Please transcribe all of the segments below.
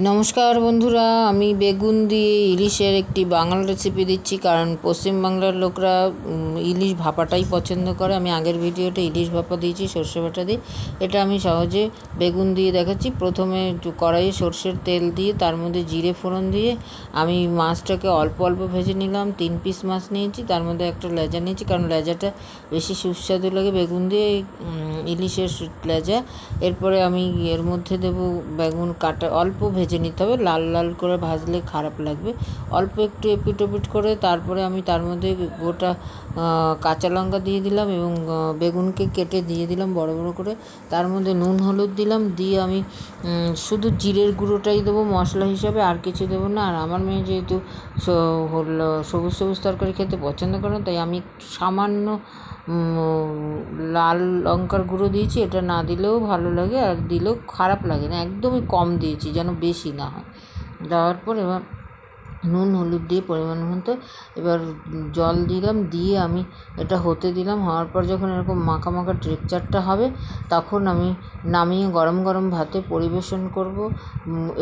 নমস্কার বন্ধুরা, আমি বেগুন দিয়ে ইলিশের একটি বাঙাল রেসিপি দিচ্ছি। কারণ পশ্চিমবাংলার লোকরা ইলিশ ভাপাটাই পছন্দ করে। আমি আগের ভিডিওতে ইলিশ ভাপা দিয়েছি সর্ষে বাটা দিয়ে। এটা আমি সহজে বেগুন দিয়ে দেখাচ্ছি। প্রথমে কড়াইয়ে সর্ষের তেল দিয়ে তার মধ্যে জিরে ফোড়ন দিয়ে আমি মাছটাকে অল্প অল্প ভেজে নিলাম। 3 পিস মাছ নিয়েছি, তার মধ্যে একটা লেজা নিয়েছি, কারণ লেজাটা বেশি সুস্বাদু লাগে বেগুন দিয়ে, ইলিশের লেজা। এরপরে আমি এর মধ্যে দেব বেগুন কাটা, অল্প ভেজে নিতে হবে, লাল লাল করে ভাজলে খারাপ লাগবে। অল্প একটু এপিট ওপিট করে তারপরে আমি তার মধ্যে গোটা কাঁচা লঙ্কা দিয়ে দিলাম এবং বেগুনকে কেটে দিয়ে দিলাম বড় বড় করে। তার মধ্যে নুন হলুদ দিলাম, দিয়ে আমি শুধু জিরের গুঁড়োটাই দেবো মশলা হিসাবে, আর কিছু দেবো না। আর আমার মেয়ে যেহেতু সবুজ সবুজ তরকারি খেতে পছন্দ করে, তাই আমি সামান্য লাল লঙ্কার গুঁড়ো দিয়েছি। এটা না দিলেও ভালো লাগে, আর দিলেও খারাপ লাগে না, একদমই কম দিয়েছি যেন বেশি না হয়। দেওয়ার পর এবার নুন হলুদ দিয়ে পরিমাণ মতো এবার জল দিলাম, দিয়ে আমি এটা হতে দিলাম। হওয়ার পর যখন এরকম মাখা মাখা টেক্সচারটা হবে, তখন আমি নামিয়ে গরম গরম ভাতে পরিবেশন করব।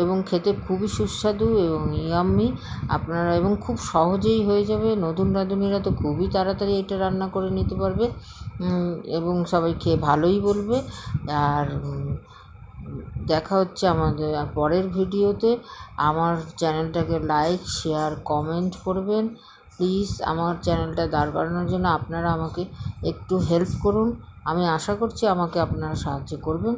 এবং খেতে খুবই সুস্বাদু এবং ইয়াম্মি আপনারা, এবং খুব সহজেই হয়ে যাবে। নতুন রাঁধুনিরা তো খুবই তাড়াতাড়ি এটা রান্না করে নিতে পারবে এবং সবাই খেয়ে ভালোই বলবে। আর দেখা হচ্ছে আমাদের পরের ভিডিওতে। আমার চ্যানেলটাকে লাইক, শেয়ার, কমেন্ট করবেন প্লিজ। আমার চ্যানেলটা দাঁড় করানোর জন্য আপনারা আমাকে একটু হেল্প করুন। আমি আশা করছি আমাকে আপনারা সাহায্য করবেন।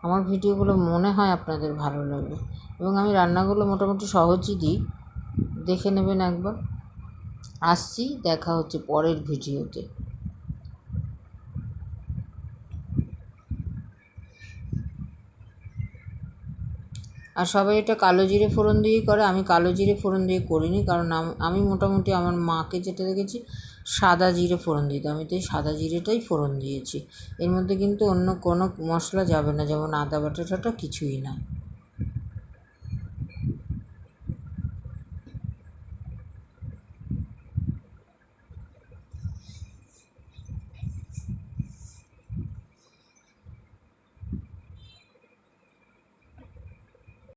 আমার ভিডিওগুলো মনে হয় আপনাদের ভালো লাগবে, এবং আমি রান্নাগুলো মোটামুটি সহজই দিই, দেখে নেবেন একবার। আসছি, দেখা হচ্ছে পরের ভিডিওতে। আর সবাই এটা কালো জিরে ফোড়ন দিয়েই করে, আমি কালো জিরে ফোড়ন দিয়ে করিনি, কারণ আমি মোটামুটি আমার মাকে যেটা দেখেছি সাদা জিরে ফোড়ন দিতে, আমি তো এই সাদা জিরেটাই ফোড়ন দিয়েছি। এর মধ্যে কিন্তু অন্য কোনো মশলা যাবে না, যেমন আদা বাটা টাটা কিছুই না।